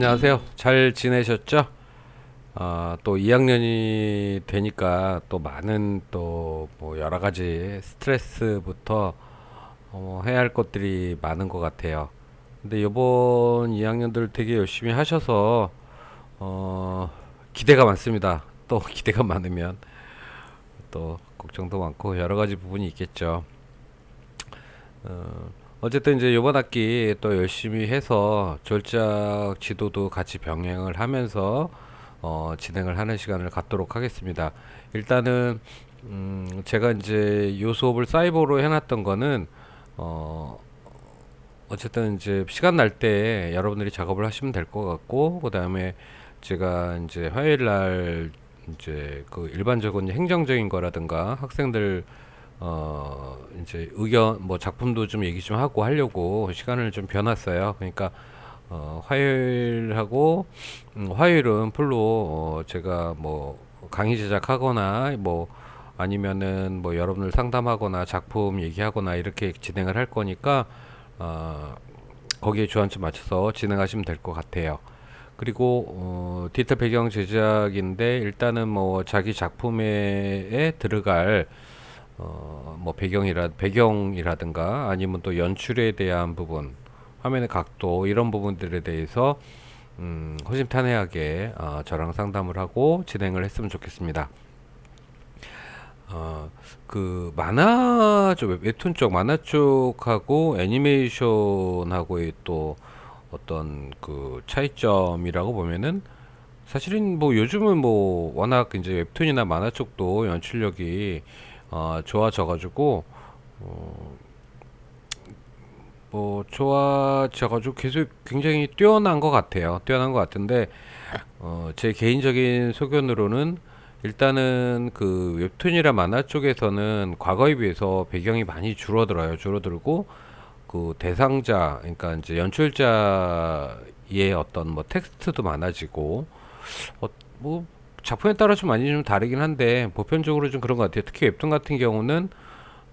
안녕하세요. 잘 지내셨죠? 또 2학년이 되니까 또 많은 또 뭐 여러 가지 스트레스부터 해야 할 것들이 많은 것 같아요. 근데 이번 2학년들 되게 열심히 하셔서 기대가 많습니다. 또 기대가 많으면 또 걱정도 많고 여러 가지 부분이 있겠죠. 어쨌든 이제 이번 학기 또 열심히 해서 졸작 지도도 같이 병행을 하면서 진행을 하는 시간을 갖도록 하겠습니다. 일단은 제가 이제 요 수업을 사이버로 해놨던 거는 어, 어쨌든 이제 시간 날 때 여러분들이 작업을 하시면 될 것 같고, 그 다음에 제가 이제 화요일 날 이제 그 일반적인 행정적인 거라든가 학생들 이제 의견 뭐 작품도 좀 얘기 좀 하고 하려고 시간을 좀 변했어요. 그러니까 화요일하고 화요일은 풀로 제가 뭐 강의 제작하거나 뭐 아니면은 뭐 여러분들 상담하거나 작품 얘기하거나 이렇게 진행을 할 거니까 어, 거기에 주안점 맞춰서 진행하시면 될 것 같아요. 그리고 디지털 배경 제작인데 일단은 뭐 자기 작품에 들어갈 뭐 배경이라든가 아니면 또 연출에 대한 부분, 화면의 각도 이런 부분들에 대해서 허심탄회하게 저랑 상담을 하고 진행을 했으면 좋겠습니다. 그 만화 쪽 웹툰 쪽 만화 쪽하고 애니메이션하고의 또 어떤 그 차이점이라고 보면은 사실은 뭐 요즘은 뭐 워낙 이제 웹툰이나 만화 쪽도 연출력이 좋아져가지고 뭐 좋아져가지고 계속 굉장히 뛰어난 것 같아요. 뛰어난 것 같은데 제 개인적인 소견으로는 일단은 그 웹툰이나 만화 쪽에서는 과거에 비해서 배경이 많이 줄어들어요. 줄어들고 그 대상자, 그러니까 이제 연출자의 어떤 뭐 텍스트도 많아지고 뭐 작품에 따라 좀 많이 좀 다르긴 한데 보편적으로 좀 그런 것 같아요. 특히 웹툰 같은 경우는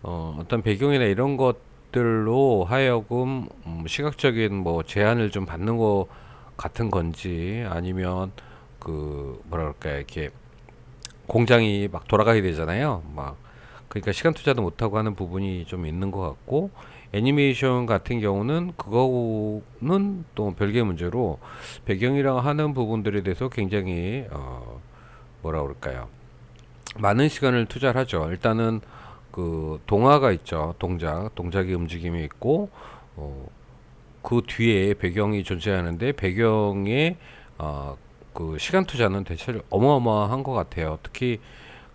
어떤 배경이나 이런 것들로 하여금 시각적인 뭐 제한을 좀 받는 것 같은 건지 아니면 그 뭐라 그럴까 이렇게 공장이 막 돌아가게 되잖아요. 막 그러니까 시간 투자도 못하고 하는 부분이 좀 있는 것 같고 애니메이션 같은 경우는 그거는 또 별개의 문제로 배경이랑 하는 부분들에 대해서 굉장히 뭐라 그럴까요? 많은 시간을 투자를 하죠. 일단은 그 동화가 있죠. 동작의 움직임이 있고 어, 그 뒤에 배경이 존재하는데 배경에 그 시간 투자는 대체 어마어마한 것 같아요. 특히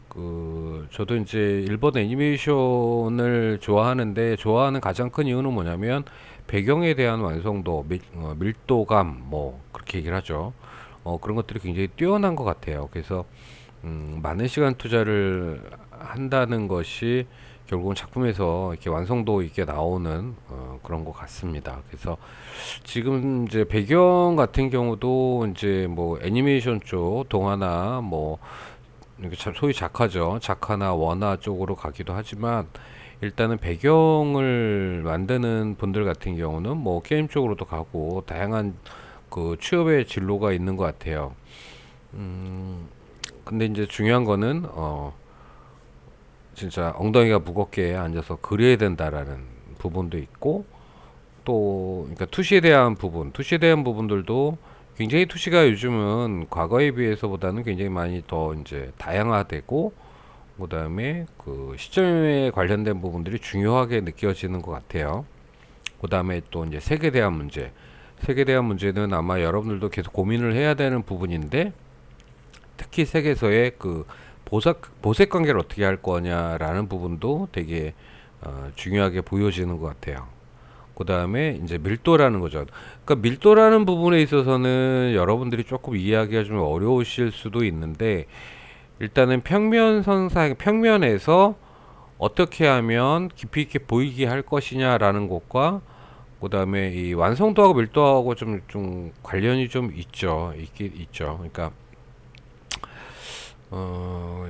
그 저도 이제 일본 애니메이션을 좋아하는데 좋아하는 가장 큰 이유는 뭐냐면 배경에 대한 완성도, 밀도감 뭐 그렇게 얘기를 하죠. 그런 것들이 굉장히 뛰어난 것 같아요. 그래서 많은 시간 투자를 한다는 것이 결국은 작품에서 이렇게 완성도 있게 나오는 그런 것 같습니다. 그래서 지금 이제 배경 같은 경우도 이제 뭐 애니메이션 쪽 동화나 뭐 이게 참 소위 작화죠. 작화나 원화 쪽으로 가기도 하지만 일단은 배경을 만드는 분들 같은 경우는 뭐 게임 쪽으로도 가고 다양한 그 취업의 진로가 있는 것 같아요. 근데 이제 중요한 거는 진짜 엉덩이가 무겁게 앉아서 그려야 된다라는 부분도 있고 또 그러니까 투시에 대한 부분들도 굉장히 투시가 요즘은 과거에 비해서보다는 굉장히 많이 더 이제 다양화되고 그다음에 그 시점에 관련된 부분들이 중요하게 느껴지는 것 같아요. 그다음에 또 이제 색에 대한 문제. 색에 대한 문제는 아마 여러분들도 계속 고민을 해야 되는 부분인데 특히 색에서의 그 보색 관계를 어떻게 할 거냐라는 부분도 되게 중요하게 보여지는 것 같아요. 그 다음에 이제 밀도라는 거죠. 그러니까 밀도라는 부분에 있어서는 여러분들이 조금 이해하기가 좀 어려우실 수도 있는데 일단은 평면에서 어떻게 하면 깊이 있게 보이게 할 것이냐라는 것과 그 다음에 이 완성도하고 밀도하고 좀 관련이 좀 있죠. 그러니까 어,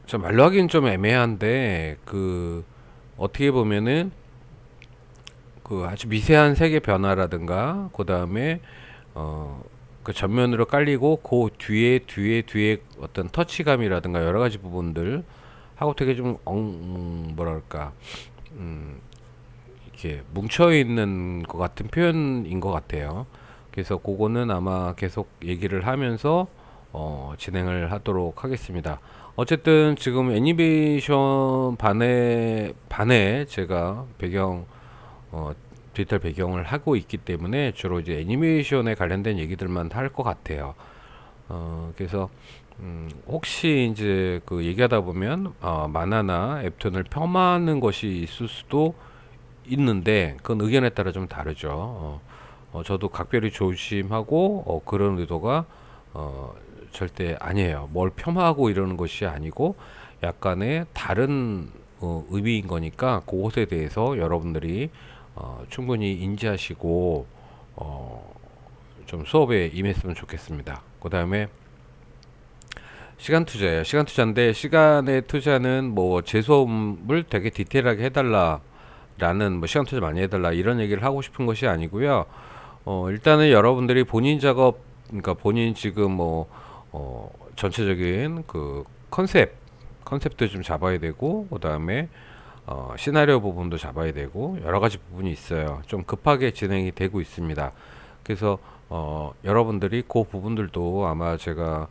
저 말로 하기는 좀 애매한데 그 어떻게 보면은 그 아주 미세한 색의 변화라든가 그 다음에 그 전면으로 깔리고 그 뒤에 어떤 터치감이라든가 여러 가지 부분들 하고 되게 좀 뭐랄까 이렇게 뭉쳐 있는 것 같은 표현인 것 같아요. 그래서 그거는 아마 계속 얘기를 하면서 진행을 하도록 하겠습니다. 어쨌든 지금 애니메이션 반에 제가 어, 디지털 배경을 하고 있기 때문에 주로 이제 애니메이션에 관련된 얘기들만 할 것 같아요. 그래서 혹시 이제 그 얘기하다 보면 만화나 웹툰을 폄하하는 것이 있을 수도 있는데 그건 의견에 따라 좀 다르죠. 저도 각별히 조심하고 그런 의도가 어, 절대 아니에요. 뭘 폄하하고 이러는 것이 아니고 약간의 다른 의미인 거니까 그것에 대해서 여러분들이 충분히 인지하시고 어, 좀 수업에 임했으면 좋겠습니다. 그 다음에 시간 투자예요. 시간 투자인데 시간의 투자는 뭐 제 수업을 되게 디테일하게 해달라라는 뭐 시간 투자 많이 해달라 이런 얘기를 하고 싶은 것이 아니고요. 일단은 여러분들이 본인 작업, 그러니까 본인 지금 뭐 전체적인 그 컨셉도 좀 잡아야 되고 그 다음에 시나리오 부분도 잡아야 되고 여러 가지 부분이 있어요. 좀 급하게 진행이 되고 있습니다. 그래서 여러분들이 그 부분들도 아마 제가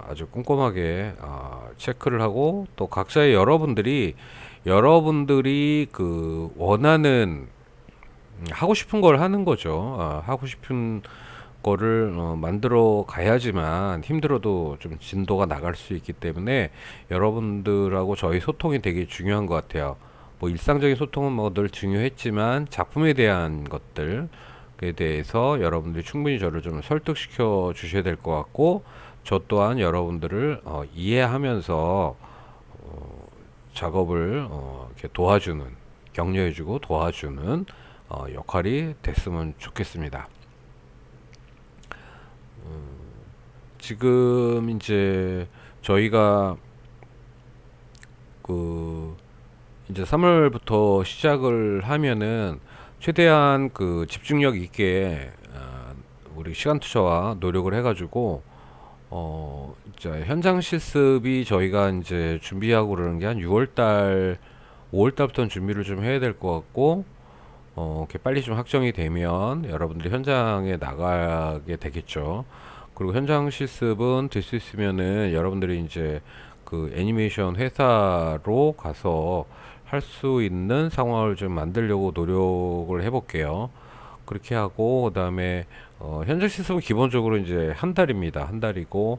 아주 꼼꼼하게 체크를 하고 또 각자의 여러분들이 그 원하는 하고 싶은 걸 하는 거죠. 하고 싶은 거를 만들어 가야지만 힘들어도 좀 진도가 나갈 수 있기 때문에 여러분들하고 저희 소통이 되게 중요한 것 같아요. 뭐 일상적인 소통은 뭐 늘 중요했지만 작품에 대한 것들에 대해서 여러분들이 충분히 저를 좀 설득시켜 주셔야 될 것 같고 저 또한 여러분들을 이해하면서 작업을 이렇게 도와주는 격려해주고 도와주는 역할이 됐으면 좋겠습니다. 지금 이제 저희가 그 이제 3월부터 시작을 하면은 최대한 그 집중력 있게 우리 시간 투자와 노력을 해가지고 이제 현장 실습이 저희가 이제 준비하고 그러는 게 한 6월달, 5월달부터는 준비를 좀 해야 될 것 같고 이렇게 빨리 좀 확정이 되면 여러분들이 현장에 나가게 되겠죠. 그리고 현장 실습은 될 수 있으면은 여러분들이 이제 그 애니메이션 회사로 가서 할 수 있는 상황을 좀 만들려고 노력을 해볼게요. 그렇게 하고 그다음에 현장 실습은 기본적으로 이제 한 달입니다. 한 달이고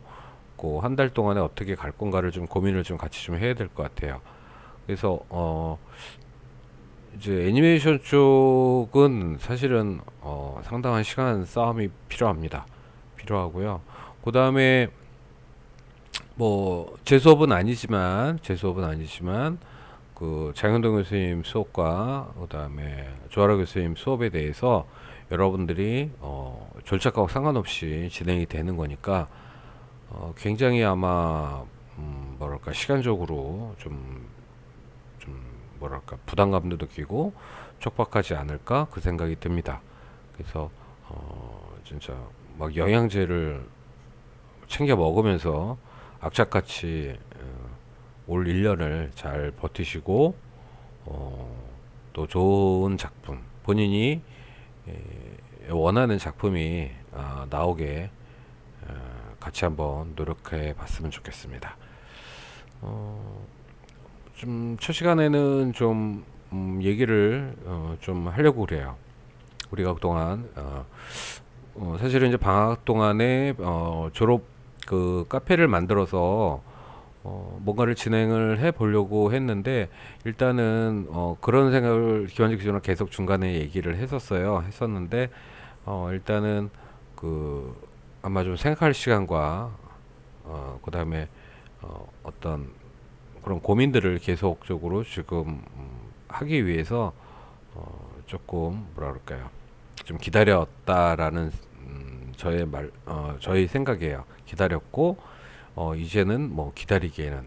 그 한 달 동안에 어떻게 갈 건가를 좀 고민을 좀 같이 좀 해야 될 것 같아요. 그래서 이제 애니메이션 쪽은 사실은 상당한 시간 싸움이 필요하고요. 그 다음에 뭐 제 수업은 아니지만 그 장현동 교수님 수업과 그 다음에 조아라 교수님 수업에 대해서 여러분들이 졸작하고 상관없이 진행이 되는 거니까 굉장히 아마 뭐랄까 시간적으로 좀 뭐랄까 부담감도 느끼고 촉박하지 않을까 그 생각이 듭니다. 그래서 진짜 막 영양제를 챙겨 먹으면서 악착같이 올 1년을 잘 버티시고 또 좋은 작품 본인이 원하는 작품이 나오게 같이 한번 노력해 봤으면 좋겠습니다. 좀 첫 시간에는 좀 얘기를 좀 하려고 그래요. 우리가 그동안 사실은 이제 방학 동안에 졸업 그 카페를 만들어서 뭔가를 진행을 해 보려고 했는데 일단은 그런 생각을 기원직 기준으로 계속 중간에 얘기를 했었는데 일단은 그 아마 좀 생각할 시간과 그다음에 어떤 그런 고민들을 계속적으로 지금 하기 위해서 조금 뭐라 그럴까요? 좀 기다렸다라는 저희 생각이에요. 기다렸고 이제는 뭐 기다리기에는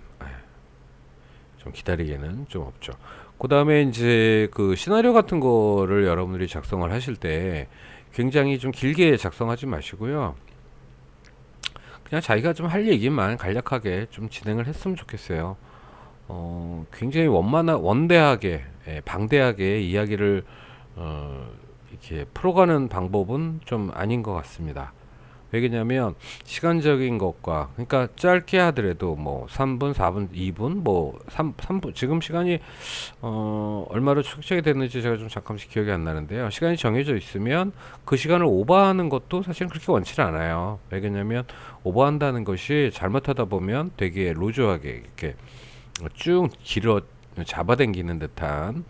좀 없죠. 그 다음에 이제 그 시나리오 같은 거를 여러분들이 작성을 하실 때 굉장히 좀 길게 작성하지 마시고요. 그냥 자기가 좀 할 얘기만 간략하게 좀 진행을 했으면 좋겠어요. 굉장히 원대하게, 방대하게 이야기를 이렇게 풀어가는 방법은 좀 아닌 것 같습니다. 왜냐면 시간적인 것과, 그러니까 짧게 하더라도 뭐 3분, 4분, 2분, 뭐 3분, 지금 시간이 얼마로 축적이 됐는지 제가 좀 잠깐씩 기억이 안 나는데요. 시간이 정해져 있으면 그 시간을 오버하는 것도 사실 그렇게 원치는 않아요. 왜냐면 오버한다는 것이 잘못하다 보면 되게 루즈하게 이렇게 쭉 길어 잡아당기는 듯한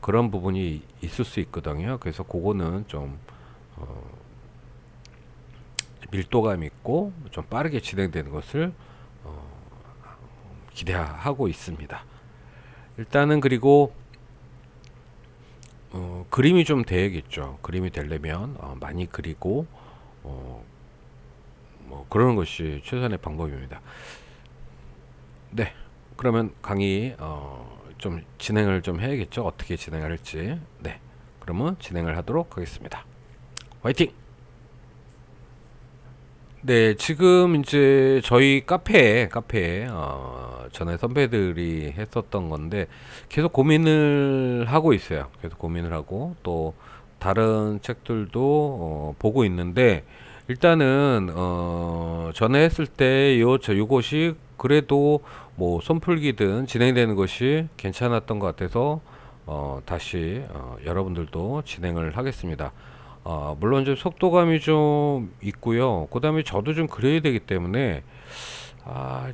그런 부분이 있을 수 있거든요. 그래서 그거는 좀 밀도감 있고 좀 빠르게 진행되는 것을 기대하고 있습니다. 일단은 그리고 그림이 좀 돼야겠죠. 그림이 되려면 많이 그리고 뭐 그러는 것이 최선의 방법입니다. 네, 그러면 강의 좀 진행을 좀 해야겠죠. 어떻게 진행할지. 네, 그러면 진행을 하도록 하겠습니다. 화이팅! 네, 지금 이제 저희 카페에 전에 선배들이 했었던 건데 계속 고민을 하고 있어요. 계속 고민을 하고 또 다른 책들도 보고 있는데 일단은 전에 했을 때 요것이 그래도 뭐 손풀기든 진행되는 것이 괜찮았던 것 같아서 다시 여러분들도 진행을 하겠습니다. 물론 좀 속도감이 좀 있고요. 그 다음에 저도 좀 그려야 되기 때문에, 아,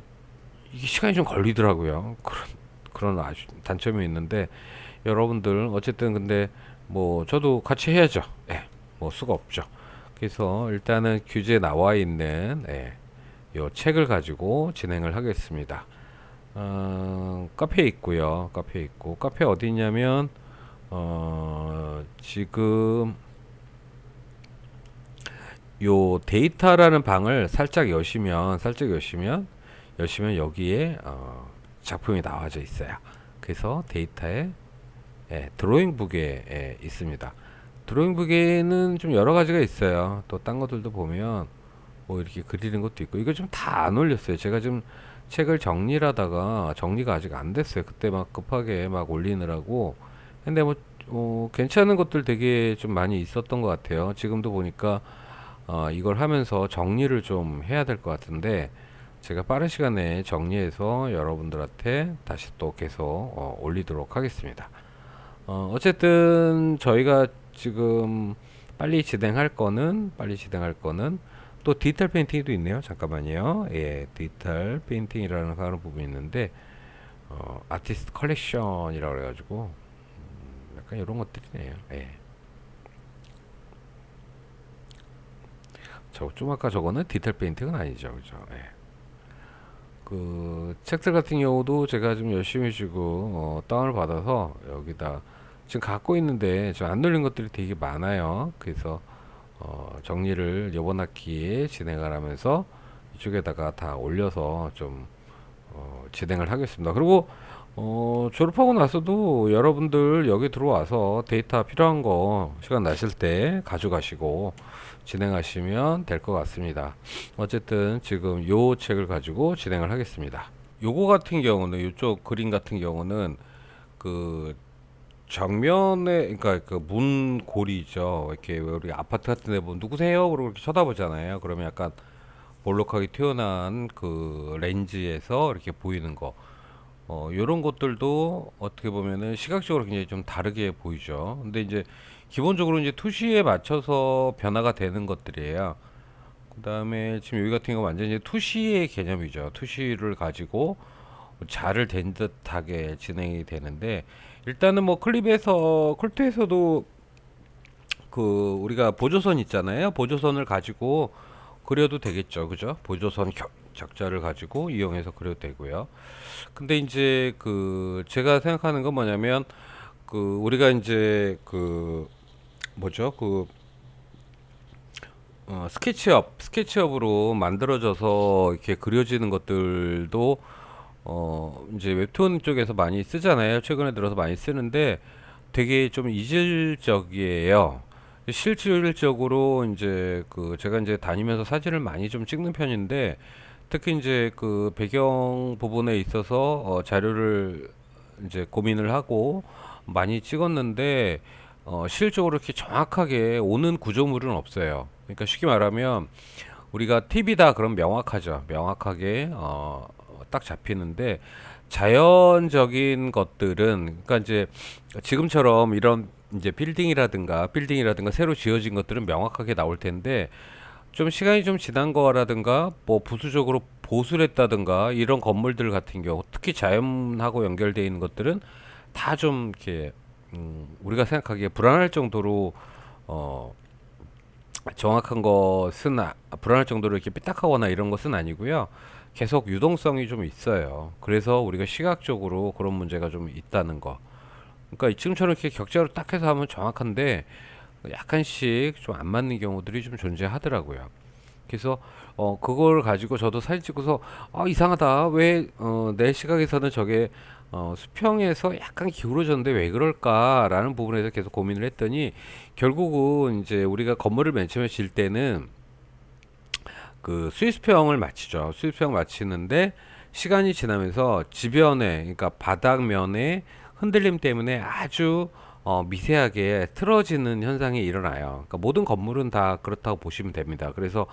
이게 시간이 좀 걸리더라고요. 그런 아주 단점이 있는데, 여러분들, 어쨌든 근데, 뭐, 저도 같이 해야죠. 예, 뭐, 수가 없죠. 그래서 일단은 규제에 나와 있는, 요 책을 가지고 진행을 하겠습니다. 카페에 있고요. 카페에 있고, 카페 어디 있냐면, 지금, 요 데이터라는 방을 여시면 여기에 작품이 나와져 있어요. 그래서 데이터에 드로잉북에 있습니다. 드로잉북에는 좀 여러 가지가 있어요. 또 딴 것들도 보면 뭐 이렇게 그리는 것도 있고 이거 좀 다 안 올렸어요. 제가 지금 책을 정리를 하다가 정리가 아직 안 됐어요. 그때 막 급하게 막 올리느라고. 근데 뭐 괜찮은 것들 되게 좀 많이 있었던 것 같아요. 지금도 보니까 이걸 하면서 정리를 좀 해야 될 것 같은데 제가 빠른 시간에 정리해서 여러분들한테 다시 또 계속 올리도록 하겠습니다. 어쨌든 저희가 지금 빨리 진행할 거는 또 디지털 페인팅도 있네요. 잠깐만요. 예, 디지털 페인팅이라는 하는 부분이 있는데 아티스트 컬렉션이라고 그래가지고 약간 이런 것들이네요. 예. 좀 아까 저거는 디테일 페인팅은 아니죠, 그죠? 예. 그 책들 같은 경우도 제가 좀 열심히 주고 다운을 받아서 여기다 지금 갖고 있는데 좀 안 눌린 것들이 되게 많아요. 그래서 정리를 이번 학기에 진행을 하면서 이쪽에다가 다 올려서 좀 진행을 하겠습니다. 그리고 졸업하고 나서도 여러분들 여기 들어와서 데이터 필요한 거 시간 나실 때 가져가시고 진행하시면 될 것 같습니다. 어쨌든 지금 요 책을 가지고 진행을 하겠습니다. 요거 같은 경우는 이쪽 그림 같은 경우는 그 정면에 그러니까 그 문고리죠. 이렇게 우리 아파트 같은 데 보면 누구세요? 그러고 이렇게 쳐다보잖아요. 그러면 약간 볼록하게 튀어나온 그 렌즈에서 이렇게 보이는 거. 요런 것들도 어떻게 보면은 시각적으로 굉장히 좀 다르게 보이죠. 근데 이제 기본적으로 이제 투시에 맞춰서 변화가 되는 것들이에요. 그 다음에 지금 여기 같은 경우 완전히 이제 투시의 개념이죠. 투시를 가지고 자를 댄 듯하게 진행이 되는데 일단은 뭐 컬트에서도 그 우리가 보조선 있잖아요. 보조선을 가지고 그려도 되겠죠. 그죠? 보조선 적자를 가지고 이용해서 그려도 되고요. 근데 이제 그 제가 생각하는 건 뭐냐면 그 우리가 이제 그 뭐죠? 그 스케치업으로 만들어져서 이렇게 그려지는 것들도 이제 웹툰 쪽에서 많이 쓰잖아요. 최근에 들어서 많이 쓰는데 되게 좀 이질적이에요. 실질적으로 이제 그 제가 이제 다니면서 사진을 많이 좀 찍는 편인데, 특히 이제 그 배경 부분에 있어서 자료를 이제 고민을 하고 많이 찍었는데, 실질적으로 이렇게 정확하게 오는 구조물은 없어요. 그러니까 쉽게 말하면 우리가 TV다 그럼 명확하죠. 명확하게 딱 잡히는데, 자연적인 것들은, 그러니까 이제 지금처럼 이런 이제 빌딩이라든가 새로 지어진 것들은 명확하게 나올 텐데, 좀 시간이 좀 지난 거라든가 뭐 부수적으로 보수를 했다든가 이런 건물들 같은 경우, 특히 자연하고 연결되어 있는 것들은 다 좀 이렇게 우리가 생각하기에 불안할 정도로 어 정확한 것은 불안할 정도로 이렇게 삐딱하거나 이런 것은 아니고요. 계속 유동성이 좀 있어요. 그래서 우리가 시각적으로 그런 문제가 좀 있다는 거. 그러니까 지금처럼 이렇게 격자로 딱 해서 하면 정확한데, 약간씩 좀 안 맞는 경우들이 좀 존재하더라고요. 그래서 그걸 가지고 저도 사진 찍고서 이상하다. 왜 내 시각에서는 저게 수평에서 약간 기울어졌는데 왜 그럴까라는 부분에 서 계속 고민을 했더니, 결국은 이제 우리가 건물을 맨 처음에 질 때는 그 수익수평을 맞추죠. 수익수평 맞추는데 시간이 지나면서 지변에, 그러니까 바닥면에 흔들림 때문에 아주 미세하게 틀어지는 현상이 일어나요. 그러니까 모든 건물은 다 그렇다고 보시면 됩니다. 그래서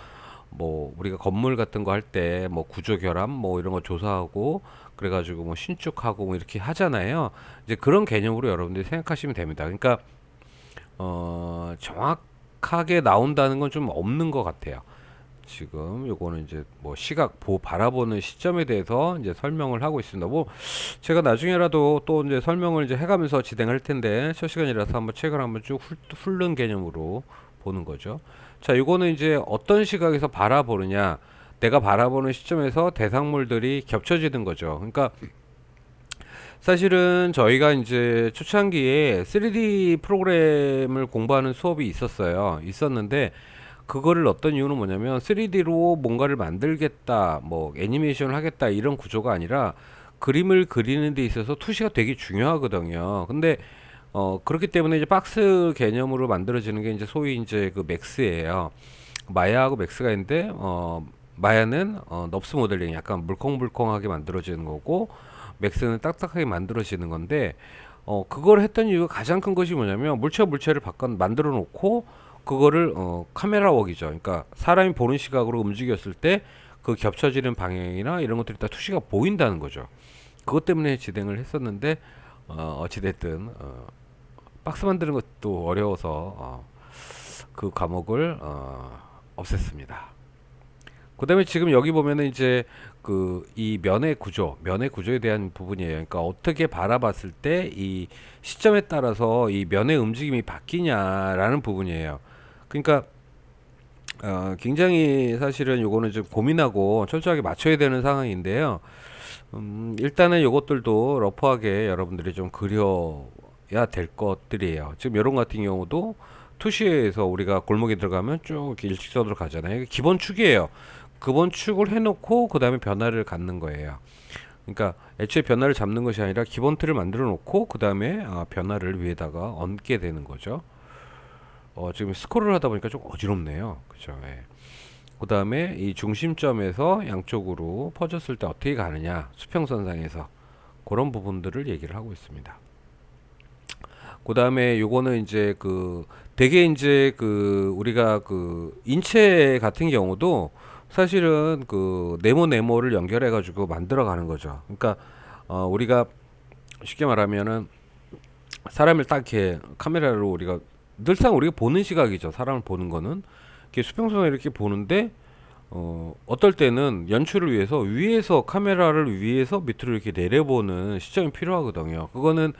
뭐 우리가 건물 같은 거 할 때 뭐 구조 결함 뭐 이런 거 조사하고 그래가지고 뭐 신축하고 뭐 이렇게 하잖아요. 이제 그런 개념으로 여러분들이 생각하시면 됩니다. 그러니까 정확하게 나온다는 건 좀 없는 것 같아요. 지금 요거는 이제 뭐 시각 바라보는 시점에 대해서 이제 설명을 하고 있습니다. 뭐 제가 나중에라도 또 이제 설명을 이제 해가면서 진행할 텐데, 첫 시간이라서 한번 책을 한번 쭉 훑는 개념으로 보는 거죠. 자, 요거는 이제 어떤 시각에서 바라보느냐, 내가 바라보는 시점에서 대상물들이 겹쳐지는 거죠. 그러니까 사실은 저희가 이제 초창기에 3D 프로그램을 공부하는 수업이 있었는데, 그거를 어떤 이유는 뭐냐면 3D로 뭔가를 만들겠다, 뭐 애니메이션을 하겠다 이런 구조가 아니라, 그림을 그리는 데 있어서 투시가 되게 중요하거든요. 근데 그렇기 때문에 이제 박스 개념으로 만들어지는 게 이제 소위 이제 그 맥스예요. 마야하고 맥스가 있는데, 마야는 넙스 모델링 약간 물컹물컹하게 만들어지는 거고, 맥스는 딱딱하게 만들어지는 건데, 그걸 했던 이유가 가장 큰 것이 뭐냐면, 물체와 물체를 바꿔 만들어 놓고 그거를 카메라 웍이죠. 그러니까 사람이 보는 시각으로 움직였을 때 그 겹쳐지는 방향이나 이런 것들이 다 투시가 보인다는 거죠. 그것 때문에 진행을 했었는데, 어찌됐든 박스 만드는 것도 어려워서 그 과목을 없앴습니다. 그 다음에 지금 여기 보면은 이제 그 이 면의 구조에 대한 부분이에요. 그러니까 어떻게 바라봤을 때 이 시점에 따라서 이 면의 움직임이 바뀌냐라는 부분이에요. 그러니까 굉장히 사실은 요거는 좀 고민하고 철저하게 맞춰야 되는 상황인데요. 일단은 요것들도 러프하게 여러분들이 좀 그려야 될 것들이에요. 지금 요런 같은 경우도 투시에서 우리가 골목에 들어가면 쭉 이렇게 일직선으로 가잖아요. 이게 기본 축이에요. 기본 축을 해놓고 그 다음에 변화를 갖는 거예요. 그러니까 애초에 변화를 잡는 것이 아니라 기본 틀을 만들어 놓고 그 다음에 변화를 위에다가 얹게 되는 거죠. 지금 스크롤을 하다 보니까 좀 어지럽네요. 그죠? 예. 그 다음에 이 중심점에서 양쪽으로 퍼졌을 때 어떻게 가느냐, 수평선상에서 그런 부분들을 얘기를 하고 있습니다. 그 다음에 요거는 이제 그 되게 이제 그 우리가 그 인체 같은 경우도 사실은 그 네모를 연결해 가지고 만들어 가는 거죠. 그러니까 우리가 쉽게 말하면은 사람을 딱 이렇게 카메라로 우리가 늘상 우리가 보는 시각이죠. 사람을 보는 거는 이렇게 수평선을 이렇게 보는데, 어떨 때는 연출을 위해서 위에서 카메라를 위에서 밑으로 이렇게 내려보는 시점이 필요하거든요. 그거는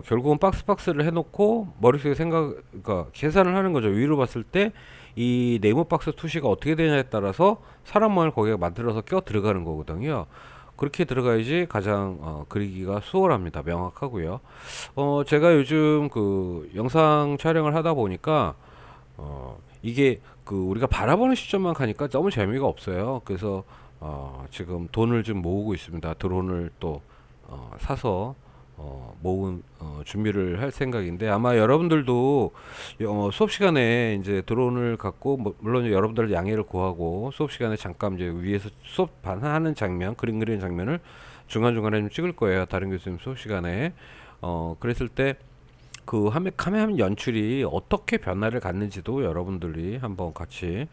결국은 박스를 해놓고 머릿속에 그러니까 계산을 하는 거죠. 위로 봤을 때 이 네모 박스 투시가 어떻게 되냐에 따라서 사람만을 거기에 만들어서 껴 들어가는 거거든요. 그렇게 들어가야지 가장 그리기가 수월합니다. 명확하고요. 제가 요즘 그 영상 촬영을 하다 보니까 이게 그 우리가 바라보는 시점만 가니까 너무 재미가 없어요. 그래서 지금 돈을 좀 모으고 있습니다. 드론을 또 사서 모은 준비를 할 생각인데, 아마 여러분들도 수업 시간에 이제 드론을 갖고, 물론 여러분들 양해를 구하고 수업 시간에 잠깐 이제 위에서 수업 하는 장면, 그림 그리는 장면을 중간중간에 좀 찍을 거예요. 다른 교수님 수업 시간에. 그랬을 때 그 카메라 연출이 어떻게 변화를 갖는지도 여러분들이 한번 같이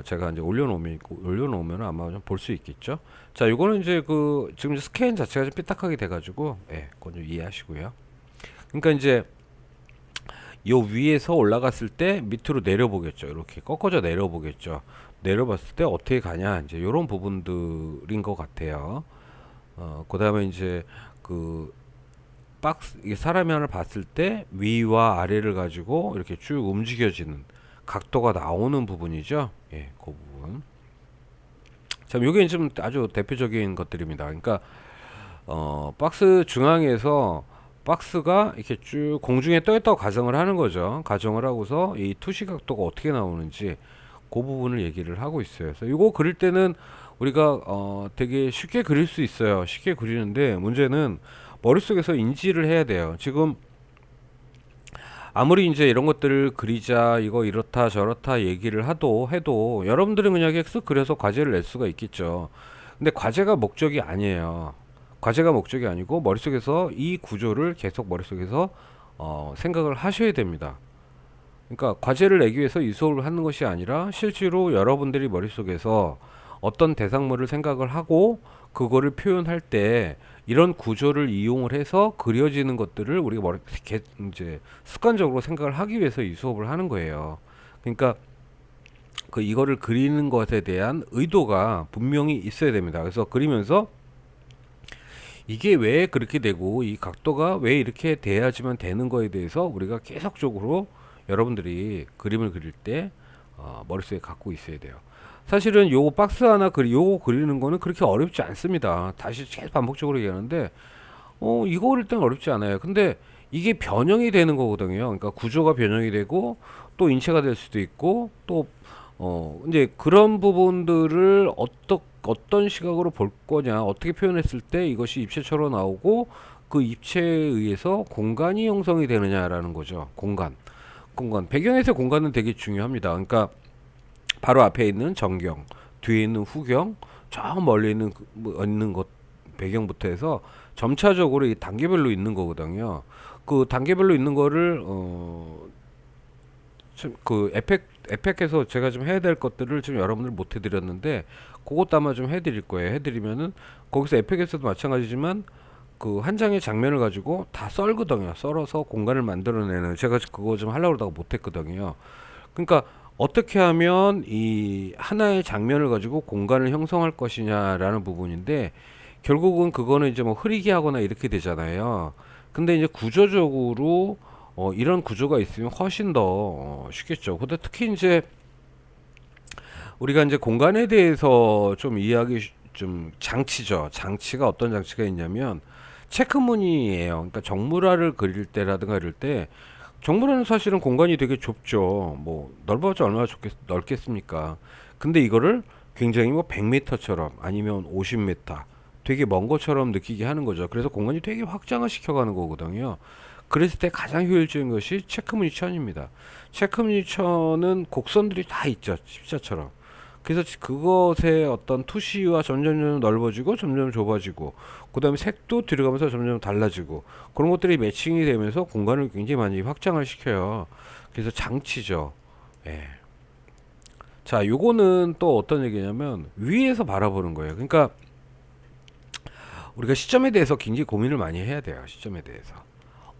제가 이제 올려놓으면 아마 좀 볼 수 있겠죠. 자, 이거는 이제 그 지금 스캔 자체가 좀 삐딱하게 돼가지고, 예, 그건 좀 이해하시고요. 그러니까 이제 요 위에서 올라갔을 때 밑으로 내려보겠죠. 이렇게 꺾어져 내려보겠죠. 내려봤을 때 어떻게 가냐, 이제 이런 부분들인 것 같아요. 그다음에 이제 그 박스, 이게 사람이 하나 봤을 때 위와 아래를 가지고 이렇게 쭉 움직여지는 각도가 나오는 부분이죠. 예, 그 부분. 참, 요게 좀 아주 대표적인 것들입니다. 그러니까 박스 중앙에서 박스가 이렇게 쭉 공중에 떠 있다고 가정을 하는 거죠. 가정을 하고서 이 투시 각도가 어떻게 나오는지 그 부분을 얘기를 하고 있어요. 그래서 이거 그릴 때는 우리가 되게 쉽게 그릴 수 있어요. 쉽게 그리는데 문제는 머릿속에서 인지를 해야 돼요. 지금 아무리 이제 이런 것들을 그리자, 이거 이렇다 저렇다 얘기를 해도 여러분들은 그냥 쓱 그려서 과제를 낼 수가 있겠죠. 근데 과제가 목적이 아니에요. 과제가 목적이 아니고 머릿속에서 이 구조를 계속 머릿속에서 생각을 하셔야 됩니다. 그러니까 과제를 내기 위해서 이 수업을 하는 것이 아니라 실제로 여러분들이 머릿속에서 어떤 대상물을 생각을 하고 그거를 표현할 때 이런 구조를 이용을 해서 그려지는 것들을 우리가 이제 습관적으로 생각을 하기 위해서 이 수업을 하는 거예요. 그러니까 그 이거를 그리는 것에 대한 의도가 분명히 있어야 됩니다. 그래서 그리면서 이게 왜 그렇게 되고 이 각도가 왜 이렇게 돼야지만 되는 거에 대해서 우리가 계속적으로 여러분들이 그림을 그릴 때 머릿속에 갖고 있어야 돼요. 사실은 요 박스 하나 요거 그리는 거는 그렇게 어렵지 않습니다. 다시 계속 반복적으로 얘기하는데 이거 그릴 땐 어렵지 않아요. 근데 이게 변형이 되는 거거든요. 그러니까 구조가 변형이 되고 또 인체가 될 수도 있고 또 이제 그런 부분들을 어떤 시각으로 볼 거냐, 어떻게 표현했을 때 이것이 입체처럼 나오고 그 입체에 의해서 공간이 형성이 되느냐라는 거죠. 공간. 배경에서 공간은 되게 중요합니다. 그러니까 바로 앞에 있는 정경, 뒤에 있는 후경, 저 멀리 있는 있는 것 배경부터 해서 점차적으로 이 단계별로 있는 거거든요. 그 단계별로 있는 거를 그 에펙에서 제가 좀 해야 될 것들을 지금 여러분들 못 해드렸는데 그것도 아마 좀 해드릴 거예요. 해드리면은 거기서 에펙에서도 마찬가지지만 그 한 장의 장면을 가지고 다 썰거든요. 썰어서 공간을 만들어내는, 제가 그거 좀 하려고 그러다가 못했거든요. 그러니까 어떻게 하면 이 하나의 장면을 가지고 공간을 형성할 것이냐라는 부분인데, 결국은 그거는 이제 뭐 흐리게 하거나 이렇게 되잖아요. 근데 이제 구조적으로 이런 구조가 있으면 훨씬 더 쉽겠죠. 근데 특히 이제 우리가 이제 공간에 대해서 좀 이해하기 좀 장치죠. 장치가 어떤 장치가 있냐면 체크무늬예요. 그러니까 정물화를 그릴 때라든가 이럴 때 정물화는 사실은 공간이 되게 좁죠. 뭐 넓어봤자 얼마나 넓겠습니까? 근데 이거를 굉장히 뭐 100m처럼 아니면 50m 되게 먼 것처럼 느끼게 하는 거죠. 그래서 공간이 되게 확장을 시켜가는 거거든요. 그랬을 때 가장 효율적인 것이 체크무늬천입니다. 체크무늬천은 곡선들이 다 있죠. 십자처럼. 그래서 그것의 어떤 투시와 점점 넓어지고 점점 좁아지고 그 다음에 색도 들어가면서 점점 달라지고 그런 것들이 매칭이 되면서 공간을 굉장히 많이 확장을 시켜요. 그래서 장치죠. 예. 자, 요거는 또 어떤 얘기냐면 위에서 바라보는 거예요. 그러니까 우리가 시점에 대해서 굉장히 고민을 많이 해야 돼요. 시점에 대해서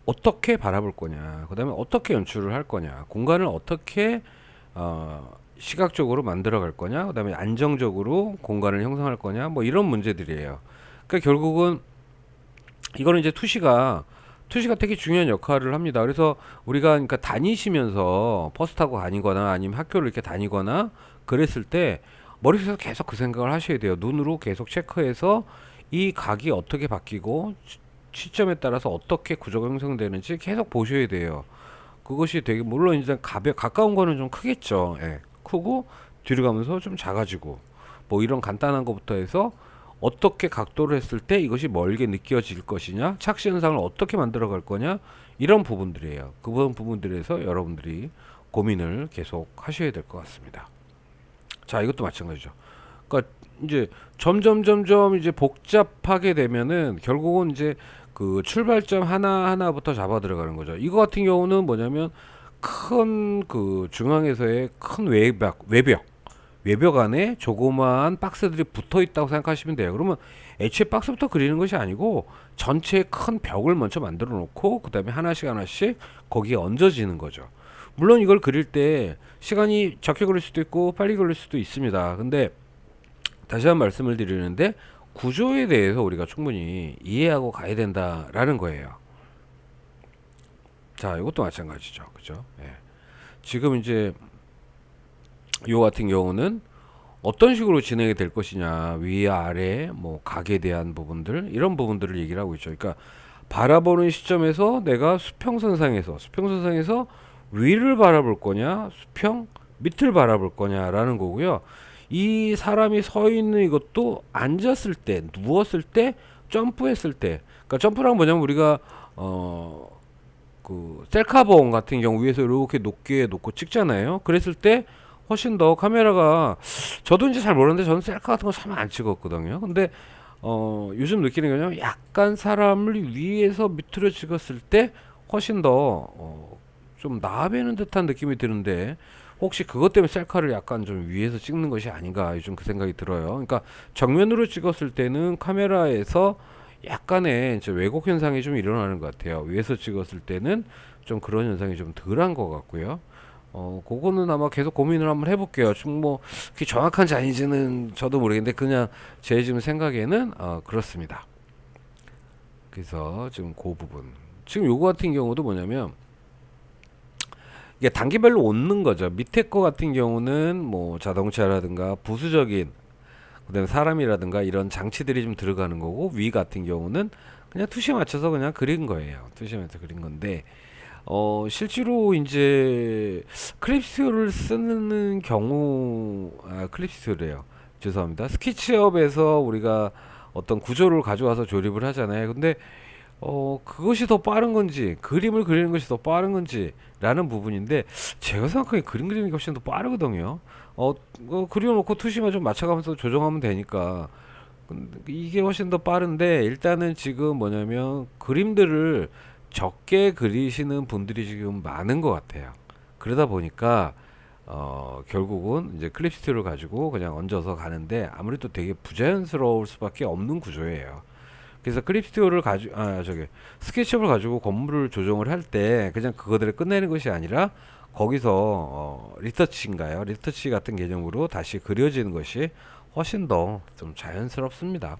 어떻게 바라볼 거냐, 그 다음에 어떻게 연출을 할 거냐, 공간을 어떻게 시각적으로 만들어 갈 거냐, 그 다음에 안정적으로 공간을 형성할 거냐, 뭐 이런 문제들이에요. 그러니까 결국은 이거는 이제 투시가 되게 중요한 역할을 합니다. 그래서 우리가 그러니까 다니시면서 버스 타고 다니거나 아니면 학교를 이렇게 다니거나 그랬을 때 머릿속에서 계속 그 생각을 하셔야 돼요. 눈으로 계속 체크해서 이 각이 어떻게 바뀌고 시점에 따라서 어떻게 구조가 형성되는지 계속 보셔야 돼요. 그것이 되게, 물론 이제 가까운 거는 좀 크겠죠. 예. 크고 뒤로 가면서 좀 작아지고 뭐 이런 간단한 것부터 해서 어떻게 각도를 했을 때 이것이 멀게 느껴질 것이냐, 착시 현상을 어떻게 만들어 갈 거냐, 이런 부분들이에요. 그 부분들에서 여러분들이 고민을 계속 하셔야 될 것 같습니다. 자, 이것도 마찬가지죠. 그러니까 이제 점점 이제 복잡하게 되면은 결국은 이제 그 출발점 하나하나부터 잡아 들어가는 거죠. 이거 같은 경우는 뭐냐면 큰 그 중앙에서의 큰 외벽 안에 조그마한 박스들이 붙어 있다고 생각하시면 돼요. 그러면 애초에 박스부터 그리는 것이 아니고 전체 큰 벽을 먼저 만들어 놓고 그 다음에 하나씩 거기에 얹어지는 거죠. 물론 이걸 그릴 때 시간이 적게 걸릴 수도 있고 빨리 걸릴 수도 있습니다. 근데 다시 한번 말씀을 드리는데 구조에 대해서 우리가 충분히 이해하고 가야 된다라는 거예요. 자, 이것도 마찬가지죠. 그죠? 예. 지금 이제 요 같은 경우는 어떤 식으로 진행이 될 것이냐, 위, 아래, 뭐 각에 대한 부분들, 이런 부분들을 얘기를 하고 있죠. 그러니까 바라보는 시점에서 내가 수평선상에서 위를 바라볼 거냐, 수평 밑을 바라볼 거냐라는 거고요. 이 사람이 서 있는 이것도 앉았을 때, 누웠을 때, 점프했을 때, 그러니까 점프랑 뭐냐면 우리가 그 셀카봉 같은 경우 위에서 이렇게 높게 놓고 찍잖아요. 그랬을 때 훨씬 더 카메라가, 저도 이제 잘 모르는데 저는 셀카 같은 거 참 안 찍었거든요. 근데 요즘 느끼는 거는 약간 사람을 위에서 밑으로 찍었을 때 훨씬 더 좀 나아배는 듯한 느낌이 드는데, 혹시 그것 때문에 셀카를 약간 좀 위에서 찍는 것이 아닌가 요즘 그 생각이 들어요. 그러니까 정면으로 찍었을 때는 카메라에서 약간의 이제 왜곡 현상이 좀 일어나는 것 같아요. 위에서 찍었을 때는 좀 그런 현상이 좀 덜한 것 같고요. 그거는 아마 계속 고민을 한번 해볼게요. 지금 뭐 그게 정확한지 아닌지는 저도 모르겠는데 그냥 제 지금 생각에는 그렇습니다. 그래서 지금 그 부분, 지금 요거 같은 경우도 뭐냐면 이게 단계별로 얹는 거죠. 밑에 거 같은 경우는 뭐 자동차라든가 부수적인, 그다음에 사람이라든가 이런 장치들이 좀 들어가는 거고, 위 같은 경우는 그냥 투시에 맞춰서 그냥 그린 거예요. 투시에 맞춰서 그린 건데 실제로 이제 클립스를 쓰는 경우, 클립스래요. 죄송합니다. 스케치업에서 우리가 어떤 구조를 가져와서 조립을 하잖아요. 근데 그것이 더 빠른 건지 그림을 그리는 것이 더 빠른 건지 라는 부분인데, 제가 생각하기에 그림 그리는 게 훨씬 더 빠르거든요. 그려놓고 투시만 좀 맞춰가면서 조정하면 되니까. 근데 이게 훨씬 더 빠른데, 일단은 지금 뭐냐면 그림들을 적게 그리시는 분들이 지금 많은 것 같아요. 그러다 보니까 결국은 이제 클립 스튜디오를 가지고 그냥 얹어서 가는데 아무래도 되게 부자연스러울 수밖에 없는 구조예요. 그래서 클립 스튜디오를 가지고 스케치업을 가지고 건물을 조정을 할 때 그냥 그거들을 끝내는 것이 아니라 거기서 리터치인가요? 리터치 같은 개념으로 다시 그려지는 것이 훨씬 더 좀 자연스럽습니다.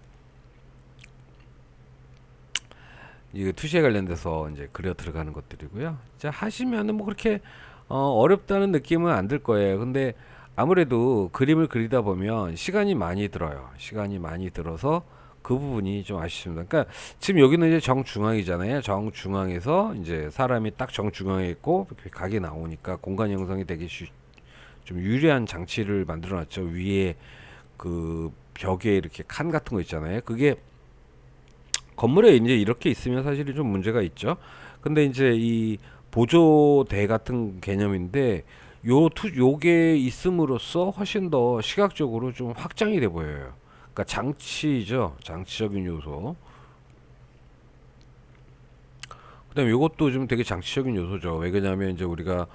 이게 투시에 관련돼서 이제 그려 들어가는 것들이고요. 자, 하시면은 뭐 그렇게 어렵다는 느낌은 안 들 거예요. 근데 아무래도 그림을 그리다 보면 시간이 많이 들어요. 시간이 많이 들어서 그 부분이 좀 아쉽습니다. 그러니까 지금 여기는 이제 정중앙이잖아요. 정중앙에서 이제 사람이 딱 정중앙에 있고 각이 나오니까 공간 형성이 되게 좀 유리한 장치를 만들어 놨죠. 위에 그 벽에 이렇게 칸 같은 거 있잖아요. 그게 건물에 이제 이렇게 있으면 사실은 좀 문제가 있죠. 근데 이제 이 보조대 같은 개념인데 요게 있음으로써 훨씬 더 시각적으로 좀 확장이 돼 보여요. 그러니까 장치죠. 장치적인 요소. 그다음에 요것도 좀 되게 장치적인 요소죠. 왜 그러냐면 이제 우리가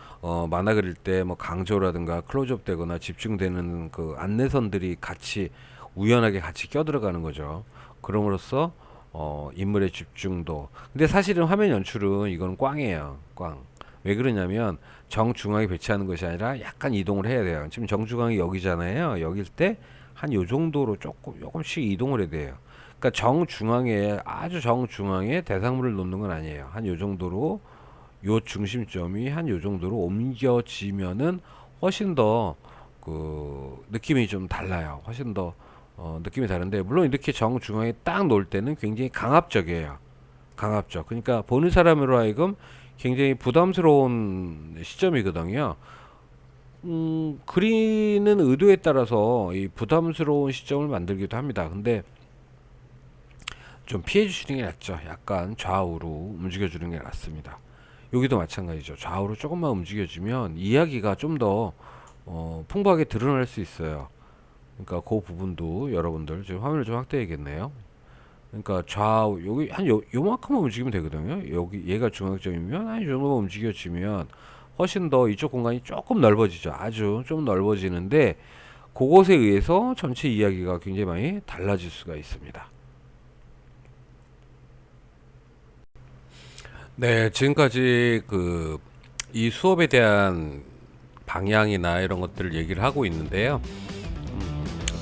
만화 그릴 때 뭐 강조라든가 클로즈업 되거나 집중되는 그 안내선들이 같이 우연하게 같이 껴들어가는 거죠. 그럼으로써 인물의 집중도. 근데 사실은 화면 연출은 이건 꽝이에요. 꽝. 왜 그러냐면 정중앙에 배치하는 것이 아니라 약간 이동을 해야 돼요. 지금 정중앙이 여기잖아요. 여길 때 한 요 정도로 조금씩 이동을 해야 돼요. 그러니까 정중앙에, 아주 정중앙에 대상물을 놓는 건 아니에요. 한 요 정도로, 요 중심점이 한 요 정도로 옮겨지면은 훨씬 더 그 느낌이 좀 달라요. 훨씬 더 느낌이 다른데, 물론 이렇게 정중앙에 딱 놓을 때는 굉장히 강압적이에요. 강압적. 그러니까 보는 사람으로 하여금 굉장히 부담스러운 시점이거든요. 그리는 의도에 따라서 이 부담스러운 시점을 만들기도 합니다. 근데 좀 피해 주시는 게 낫죠. 약간 좌우로 움직여 주는 게 낫습니다. 여기도 마찬가지죠. 좌우로 조금만 움직여주면 이야기가 좀 더 풍부하게 드러날 수 있어요. 그러니까 그 부분도 여러분들 지금 화면을 좀 확대해야겠네요. 그러니까 좌우 여기 한 요만큼만 움직이면 되거든요. 여기 얘가 중앙점이면 한 이 정도만 움직여지면 훨씬 더 이쪽 공간이 조금 넓어지죠. 아주 좀 넓어지는데 그것에 의해서 전체 이야기가 굉장히 많이 달라질 수가 있습니다. 네, 지금까지 이 수업에 대한 방향이나 이런 것들을 얘기를 하고 있는데요.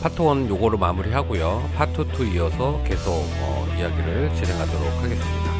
파트 1 요거로 마무리하고요. 파트 2 이어서 계속 이야기를 진행하도록 하겠습니다.